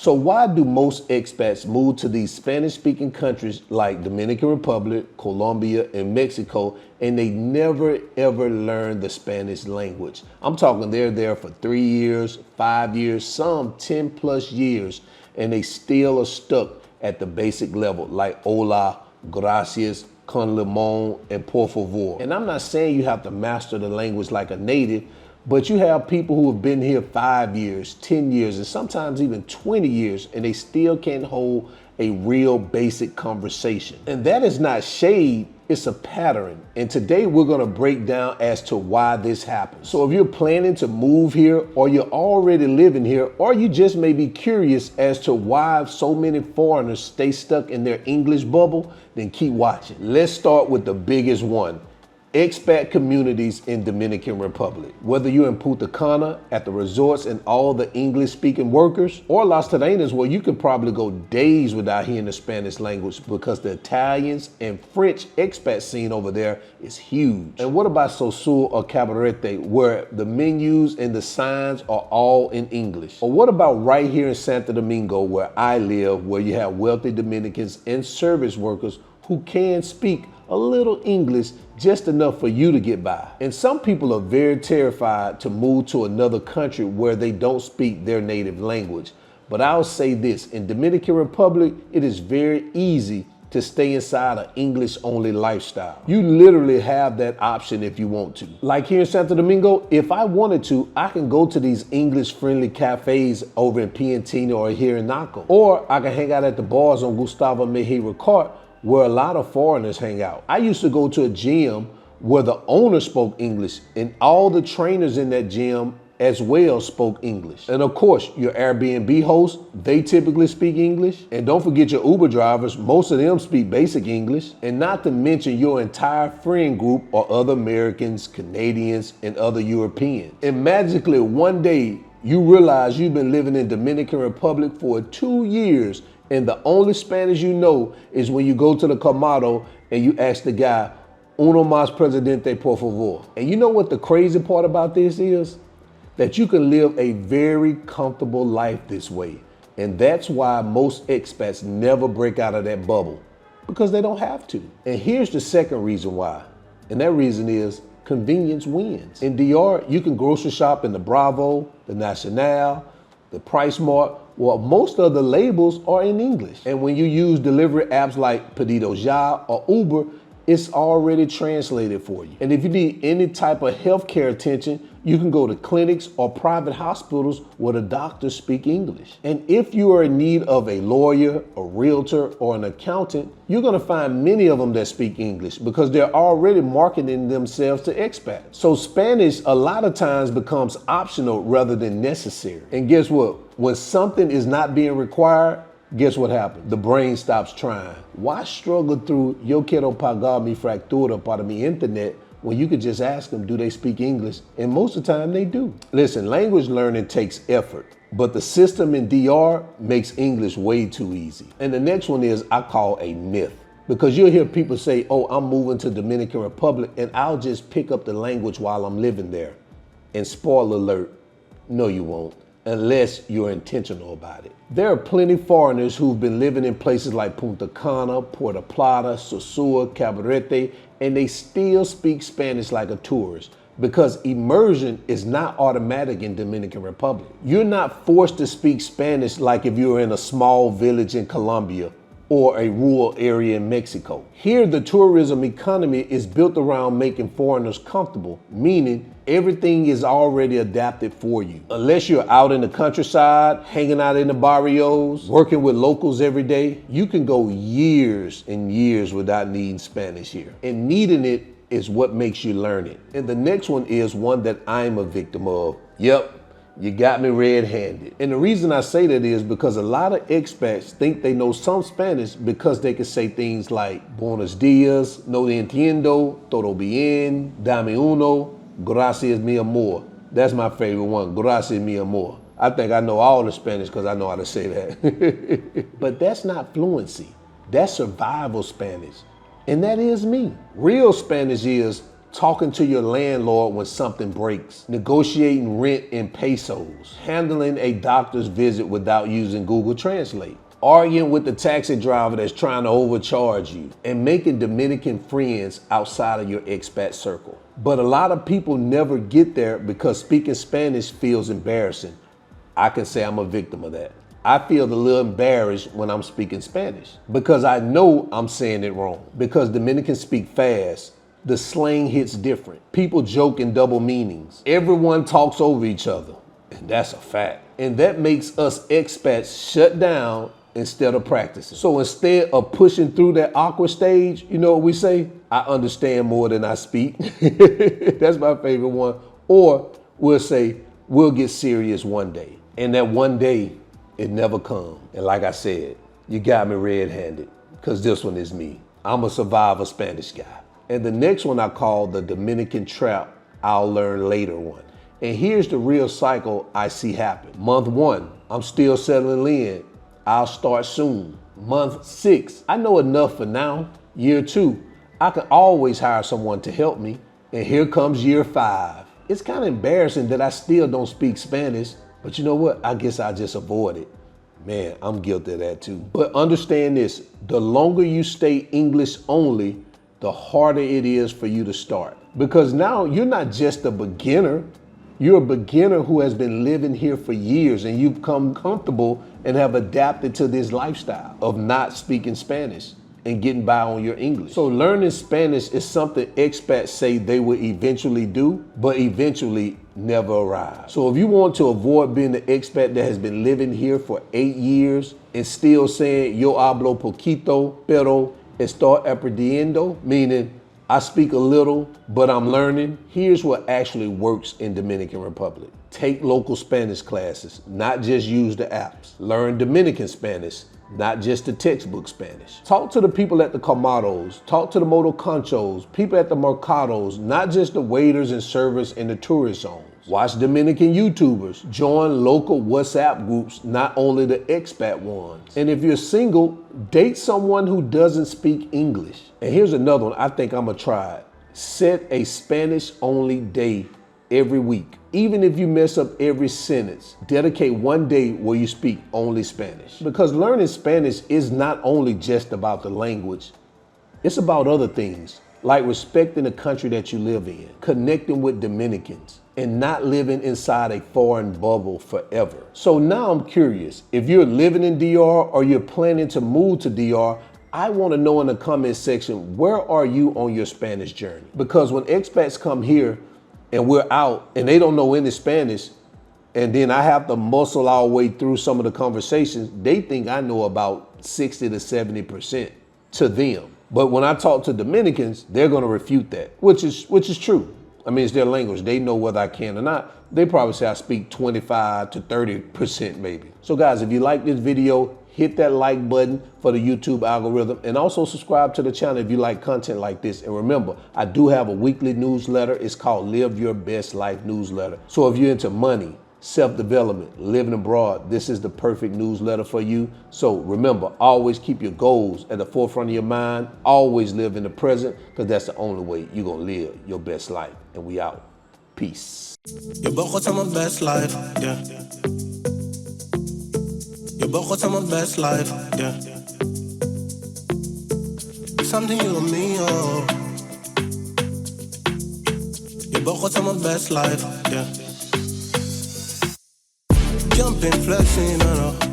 So why do most expats move to these Spanish-speaking countries like Dominican Republic, Colombia, and Mexico, and they never ever learn the Spanish language? I'm talking they're there for 3 years, 5 years, some 10 plus years, and they still are stuck at the basic level like hola, gracias, con limon, and por favor. And I'm not saying you have to master the language like a native, but you have people who have been here 5 years, 10 years, and sometimes even 20 years, and they still can't hold a real basic conversation. And that is not shade, it's a pattern. And today we're gonna break down as to why this happens. So if you're planning to move here, or you're already living here, or you just may be curious as to why so many foreigners stay stuck in their English bubble, then keep watching. Let's start with the biggest one. Expat communities in Dominican Republic. Whether you're in Punta Cana at the resorts and all the English speaking workers, or Las Terrenas where you could probably go days without hearing the Spanish language because the Italians and French expat scene over there is huge. And what about Sosur or Cabarete where the menus and the signs are all in English? Or what about right here in Santo Domingo where I live, where you have wealthy Dominicans and service workers who can speak a little English, just enough for you to get by. And some people are very terrified to move to another country where they don't speak their native language. But I'll say this, in Dominican Republic, it is very easy to stay inside an English-only lifestyle. You literally have that option if you want to. Like here in Santo Domingo, if I wanted to, I can go to these English-friendly cafes over in Piantino or here in Naco. Or I can hang out at the bars on Gustavo Mejia Ricard, where a lot of foreigners hang out. I used to go to a gym where the owner spoke English and all the trainers in that gym as well spoke English. And of course, your Airbnb hosts, they typically speak English. And don't forget your Uber drivers, most of them speak basic English. And not to mention your entire friend group or other Americans, Canadians, and other Europeans. And magically one day, you realize you've been living in Dominican Republic for 2 years, and the only Spanish you know is when you go to the Colmado and you ask the guy, uno más presidente, por favor. And you know what the crazy part about this is? That you can live a very comfortable life this way. And that's why most expats never break out of that bubble, because they don't have to. And here's the second reason why. And that reason is convenience wins. In DR, you can grocery shop in the Bravo, the Nacional, the Price Mart. Well, most of the labels are in English. And when you use delivery apps like Pedido Ya or Uber, it's already translated for you. And if you need any type of healthcare attention, you can go to clinics or private hospitals where the doctors speak English. And if you are in need of a lawyer, a realtor, or an accountant, you're gonna find many of them that speak English because they're already marketing themselves to expats. So Spanish a lot of times becomes optional rather than necessary. And guess what? When something is not being required, guess what happens? The brain stops trying. Why struggle through yo quiero pagar mi factura para mi internet when you could just ask them, do they speak English? And most of the time they do. Listen, language learning takes effort, but the system in DR makes English way too easy. And the next one is I call a myth. Because you'll hear people say, oh, I'm moving to Dominican Republic and I'll just pick up the language while I'm living there. And spoiler alert, no you won't, unless you're intentional about it. There are plenty of foreigners who've been living in places like Punta Cana, Puerto Plata, Sosur, Cabarete, and they still speak Spanish like a tourist because immersion is not automatic in Dominican Republic. You're not forced to speak Spanish like if you're in a small village in Colombia or a rural area in Mexico. Here, the tourism economy is built around making foreigners comfortable, meaning everything is already adapted for you. Unless you're out in the countryside, hanging out in the barrios, working with locals every day, you can go years and years without needing Spanish here. And needing it is what makes you learn it. And the next one is one that I'm a victim of. Yep. You got me red-handed. And the reason I say that is because a lot of expats think they know some Spanish because they can say things like buenos dias, no te entiendo, todo bien, dame uno, gracias mi amor. That's my favorite one, gracias mi amor. I think I know all the Spanish because I know how to say that. But that's not fluency. That's survival Spanish. And that is me. Real Spanish is talking to your landlord when something breaks, negotiating rent in pesos, handling a doctor's visit without using Google Translate, arguing with the taxi driver that's trying to overcharge you, and making Dominican friends outside of your expat circle. But a lot of people never get there because speaking Spanish feels embarrassing. I can say I'm a victim of that. I feel a little embarrassed when I'm speaking Spanish because I know I'm saying it wrong. Because Dominicans speak fast, the slang hits different. People joke in double meanings. Everyone talks over each other, and that's a fact. And that makes us expats shut down instead of practicing. So instead of pushing through that awkward stage, you know what we say? I understand more than I speak. That's my favorite one. Or we'll say, we'll get serious one day. And that one day, it never comes. And like I said, you got me red-handed, because this one is me. I'm a survivor Spanish guy. And the next one I call the Dominican Trap, I'll learn later one. And here's the real cycle I see happen. Month 1, I'm still settling in. I'll start soon. Month 6, I know enough for now. Year 2, I can always hire someone to help me. And here comes year 5. It's kind of embarrassing that I still don't speak Spanish, but you know what? I guess I just avoid it. Man, I'm guilty of that too. But understand this, the longer you stay English only, the harder it is for you to start. Because now you're not just a beginner, you're a beginner who has been living here for years and you've become comfortable and have adapted to this lifestyle of not speaking Spanish and getting by on your English. So learning Spanish is something expats say they will eventually do, but eventually never arrive. So if you want to avoid being the expat that has been living here for 8 years and still saying, yo hablo poquito, pero estoy aprendiendo, meaning I speak a little, but I'm learning, here's what actually works in Dominican Republic. Take local Spanish classes, not just use the apps. Learn Dominican Spanish, not just the textbook Spanish. Talk to the people at the colmados, talk to the motor conchos, people at the mercados, not just the waiters and servers in the tourist zones. Watch Dominican YouTubers, join local WhatsApp groups, not only the expat ones. And if you're single, date someone who doesn't speak English. And here's another one I think I'm gonna try it. Set a Spanish only day every week. Even if you mess up every sentence, dedicate one day where you speak only Spanish. Because learning Spanish is not only just about the language, it's about other things, like respecting the country that you live in, connecting with Dominicans, and not living inside a foreign bubble forever. So now I'm curious, if you're living in DR or you're planning to move to DR, I want to know in the comment section, where are you on your Spanish journey? Because when expats come here, and we're out and they don't know any Spanish, and then I have to muscle our way through some of the conversations, they think I know about 60 to 70% to them. But when I talk to Dominicans, they're gonna refute that, which is true. I mean, it's their language. They know whether I can or not. They probably say I speak 25 to 30% maybe. So guys, if you like this video, hit that like button for the YouTube algorithm, and also subscribe to the channel if you like content like this. And remember, I do have a weekly newsletter. It's called Live Your Best Life Newsletter. So if you're into money, self-development, living abroad, this is the perfect newsletter for you. So remember, always keep your goals at the forefront of your mind. Always live in the present, because that's the only way you're gonna live your best life. And we out. Peace. Je begon aan mijn best life, yeah. Je begon aan mijn best life, yeah. Something you and me, oh. Je begon aan mijn best life, yeah. Jumping, flexing, no.